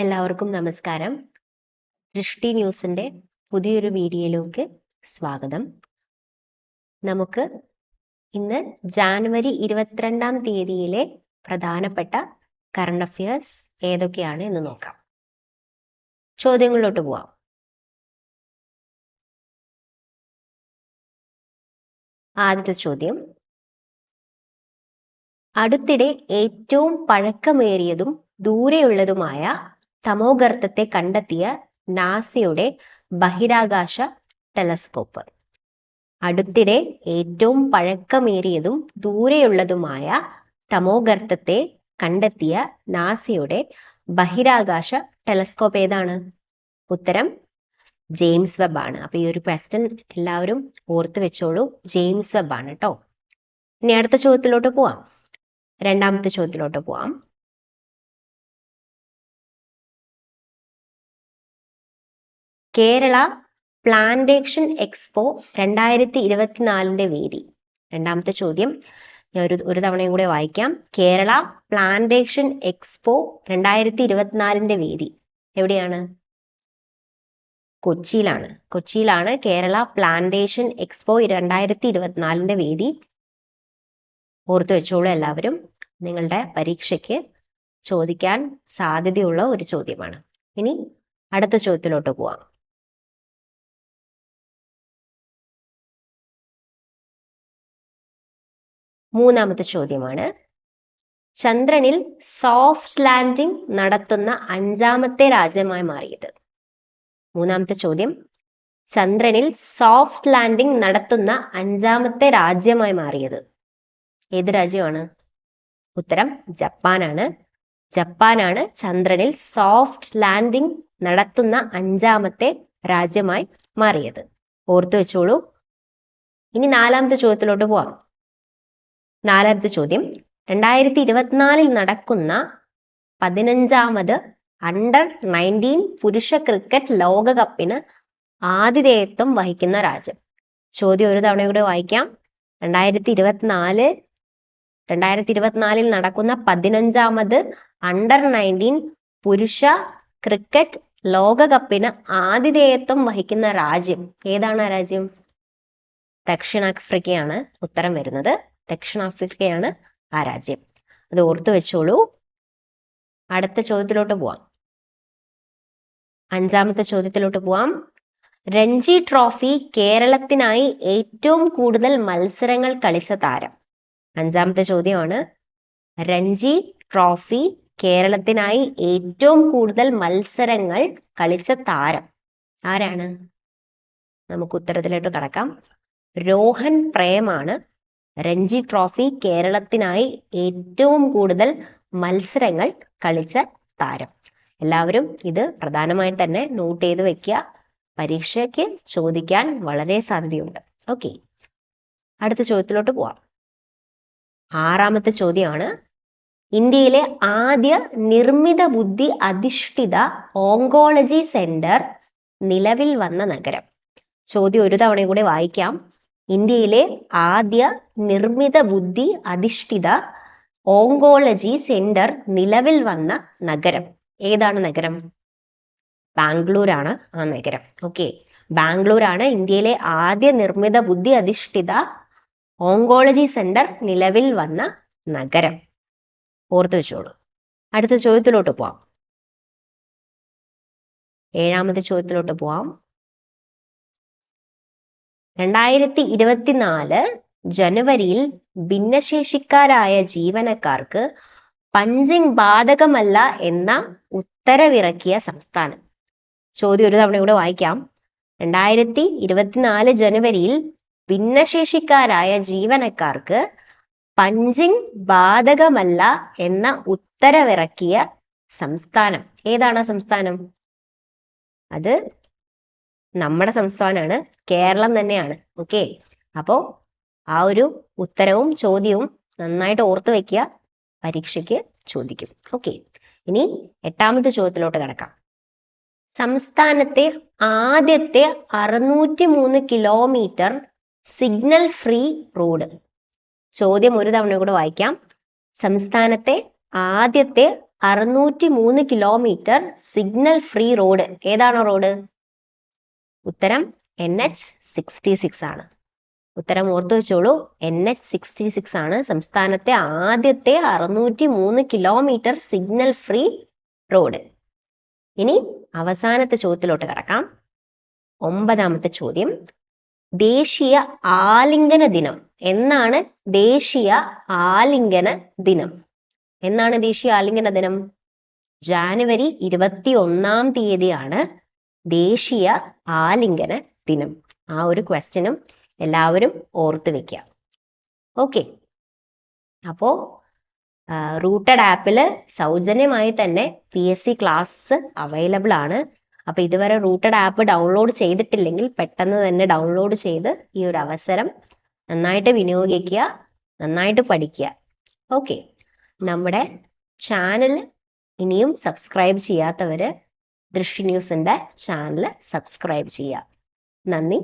എല്ലാവർക്കും നമസ്കാരം. ദൃഷ്ടി ന്യൂസിന്റെ പുതിയൊരു വീഡിയോയിലേക്ക് സ്വാഗതം. നമുക്ക് ഇന്ന് ജാനുവരി 22-ാം തീയതിയിലെ പ്രധാനപ്പെട്ട കറണ്ട് അഫയേഴ്സ് ഏതൊക്കെയാണ് എന്ന് നോക്കാം. ചോദ്യങ്ങളിലോട്ട് പോവാം. ആദ്യത്തെ ചോദ്യം, അടുത്തിടെ ഏറ്റവും പഴക്കമേറിയതും ദൂരെയുള്ളതുമായ തമോഗർത്തത്തെ കണ്ടെത്തിയ നാസയുടെ ബഹിരാകാശ ടെലസ്കോപ്പ്. അടുത്തിടെ ഏറ്റവും പഴക്കമേറിയതും ദൂരെയുള്ളതുമായ തമോഗർത്തത്തെ കണ്ടെത്തിയ നാസയുടെ ബഹിരാകാശ ടെലസ്കോപ്പ് ഏതാണ്? ഉത്തരം ജെയിംസ് വെബ് ആണ്. അപ്പൊ ഈ ഒരു ക്വസ്റ്റ്യൻ എല്ലാവരും ഓർത്ത് വെച്ചോളൂ, ജെയിംസ് വെബ് ആണ് കേട്ടോ. ഇനി അടുത്ത ചോദ്യത്തിലോട്ട് പോവാം. രണ്ടാമത്തെ ചോദ്യത്തിലോട്ട് പോവാം. കേരള പ്ലാന്റേഷൻ എക്സ്പോ 2024 വേദി. രണ്ടാമത്തെ ചോദ്യം ഞാൻ ഒരു തവണയും കൂടെ വായിക്കാം. കേരള പ്ലാന്റേഷൻ എക്സ്പോ 2024 വേദി എവിടെയാണ്? കൊച്ചിയിലാണ്. കൊച്ചിയിലാണ് കേരള പ്ലാന്റേഷൻ എക്സ്പോ 2024 വേദി. ഓർത്തു വെച്ചോളൂ എല്ലാവരും, നിങ്ങളുടെ പരീക്ഷയ്ക്ക് ചോദിക്കാൻ സാധ്യതയുള്ള ഒരു ചോദ്യമാണ്. ഇനി അടുത്ത ചോദ്യത്തിലോട്ട് പോവാം. മൂന്നാമത്തെ ചോദ്യമാണ്, ചന്ദ്രനിൽ സോഫ്റ്റ് ലാൻഡിംഗ് നടത്തുന്ന 5ാമത്തെ രാജ്യമായി മാറിയത്. മൂന്നാമത്തെ ചോദ്യം, ചന്ദ്രനിൽ സോഫ്റ്റ് ലാൻഡിംഗ് നടത്തുന്ന 5ാമത്തെ രാജ്യമായി മാറിയത് ഏത് രാജ്യമാണ്? ഉത്തരം ജപ്പാനാണ്. ജപ്പാനാണ് ചന്ദ്രനിൽ സോഫ്റ്റ് ലാൻഡിംഗ് നടത്തുന്ന 5ാമത്തെ രാജ്യമായി മാറിയത്. ഓർത്തു വെച്ചോളൂ. ഇനി നാലാമത്തെ ചോദ്യത്തിലോട്ട് പോവാം. നാലാമത്തെ ചോദ്യം, 2024 നടക്കുന്ന 15ാമത് അണ്ടർ 19 പുരുഷ ക്രിക്കറ്റ് ലോകകപ്പിന് ആതിഥേയത്വം വഹിക്കുന്ന രാജ്യം. ചോദ്യം ഒരു തവണ കൂടെ വായിക്കാം. 2024 നടക്കുന്ന 15ാമത് അണ്ടർ 19 പുരുഷ ക്രിക്കറ്റ് ലോകകപ്പിന് ആതിഥേയത്വം വഹിക്കുന്ന രാജ്യം ഏതാണ്? ആ രാജ്യം ദക്ഷിണാഫ്രിക്കയാണ് ഉത്തരം വരുന്നത്. ദക്ഷിണാഫ്രിക്കയാണ് ആ രാജ്യം. അത് ഓർത്തു വെച്ചോളൂ. അടുത്ത ചോദ്യത്തിലോട്ട് പോവാം. 5ാമത്തെ ചോദ്യത്തിലോട്ട് പോവാം. രഞ്ജി ട്രോഫി കേരളത്തിനായി ഏറ്റവും കൂടുതൽ മത്സരങ്ങൾ കളിച്ച താരം. 5ാമത്തെ ചോദ്യമാണ്, രഞ്ജി ട്രോഫി കേരളത്തിനായി ഏറ്റവും കൂടുതൽ മത്സരങ്ങൾ കളിച്ച താരം ആരാണ്? നമുക്ക് ഉത്തരത്തിലോട്ട് കടക്കാം. രോഹൻ പ്രേമാണ് രഞ്ജി ട്രോഫി കേരളത്തിനായി ഏറ്റവും കൂടുതൽ മത്സരങ്ങൾ കളിച്ച താരം. എല്ലാവരും ഇത് പ്രധാനമായിട്ട് തന്നെ നോട്ട് ചെയ്ത് വെക്കുക. പരീക്ഷയ്ക്ക് ചോദിക്കാൻ വളരെ സാധ്യതയുണ്ട്. ഓക്കെ, അടുത്ത ചോദ്യത്തിലോട്ട് പോവാം. 6ാമത്തെ ചോദ്യമാണ്, ഇന്ത്യയിലെ ആദ്യ നിർമ്മിത ബുദ്ധി അധിഷ്ഠിത ഓങ്കോളജി സെന്റർ നിലവിൽ വന്ന നഗരം. ചോദ്യം ഒരു തവണ കൂടെ വായിക്കാം. ഇന്ത്യയിലെ ആദ്യ നിർമ്മിത ബുദ്ധി അധിഷ്ഠിത ഓങ്കോളജി സെന്റർ നിലവിൽ വന്ന നഗരം ഏതാണ്? നഗരം ബാംഗ്ലൂരാണ് ആ നഗരം. ഓക്കെ, ബാംഗ്ലൂരാണ് ഇന്ത്യയിലെ ആദ്യ നിർമ്മിത ബുദ്ധി അധിഷ്ഠിത ഓങ്കോളജി സെന്റർ നിലവിൽ വന്ന നഗരം. ഓർത്തു വെച്ചോളൂ. അടുത്ത ചോദ്യത്തിലോട്ട് പോവാം. 7ാമത്തെ ചോദ്യത്തിലോട്ട് പോവാം. 2024 ജനുവരിയിൽ ഭിന്നശേഷിക്കാരായ ജീവനക്കാർക്ക് പഞ്ചിങ് ബാധകമല്ല എന്ന ഉത്തരവിറക്കിയ സംസ്ഥാനം. ചോദ്യം ഒരു തവണ കൂടെ വായിക്കാം. 2024 ജനുവരിയിൽ ഭിന്നശേഷിക്കാരായ ജീവനക്കാർക്ക് പഞ്ചിങ് ബാധകമല്ല എന്ന ഉത്തരവിറക്കിയ സംസ്ഥാനം ഏതാണ്? സംസ്ഥാനം അത് നമ്മുടെ സംസ്ഥാനമാണ്, കേരളം തന്നെയാണ്. ഓക്കെ, അപ്പോ ആ ഒരു ഉത്തരവും ചോദ്യവും നന്നായിട്ട് ഓർത്ത് വെക്കുക, പരീക്ഷയ്ക്ക് ചോദിക്കും. ഓക്കെ, ഇനി 8ാമത്തെ ചോദ്യത്തിലോട്ട് കിടക്കാം. സംസ്ഥാനത്തെ ആദ്യത്തെ 603 കിലോമീറ്റർ സിഗ്നൽ ഫ്രീ റോഡ്. ചോദ്യം ഒരു തവണ കൂടെ വായിക്കാം. സംസ്ഥാനത്തെ ആദ്യത്തെ 603 കിലോമീറ്റർ സിഗ്നൽ ഫ്രീ റോഡ് ഏതാണ് റോഡ്? ഉത്തരം NH66 ആണ്. ഉത്തരം ഓർത്തു വെച്ചോളൂ, NH66 ആണ് സംസ്ഥാനത്തെ ആദ്യത്തെ 603 കിലോമീറ്റർ സിഗ്നൽ ഫ്രീ റോഡ്. ഇനി അവസാനത്തെ ചോദ്യത്തിലോട്ട് കടക്കാം. 9ാമത്തെ ചോദ്യം, ദേശീയ ആലിംഗന ദിനം എന്നാണ്? ദേശീയ ആലിംഗന ദിനം എന്നാണ്? ദേശീയ ആലിംഗന ദിനം ജാനുവരി 21-ാം തീയതിയാണ് ദേശീയ ആലിംഗന ദിനം. ആ ഒരു ക്വസ്റ്റ്യനും എല്ലാവരും ഓർത്ത് വെക്കുക. ഓക്കെ, അപ്പോ റൂട്ടഡ് ആപ്പിൽ സൗജന്യമായി തന്നെ PSC ക്ലാസ് അവൈലബിൾ ആണ്. അപ്പൊ ഇതുവരെ റൂട്ടഡ് ആപ്പ് ഡൗൺലോഡ് ചെയ്തിട്ടില്ലെങ്കിൽ പെട്ടെന്ന് തന്നെ ഡൗൺലോഡ് ചെയ്ത് ഈ ഒരു അവസരം നന്നായിട്ട് വിനിയോഗിക്കുക, നന്നായിട്ട് പഠിക്കുക. ഓക്കെ, നമ്മുടെ ചാനൽ ഇനിയും സബ്സ്ക്രൈബ് ചെയ്യാത്തവര് ദൃഷ്ടി ന്യൂസിന്റെ ചാനൽ സബ്സ്ക്രൈബ് ചെയ്യുക. നന്ദി.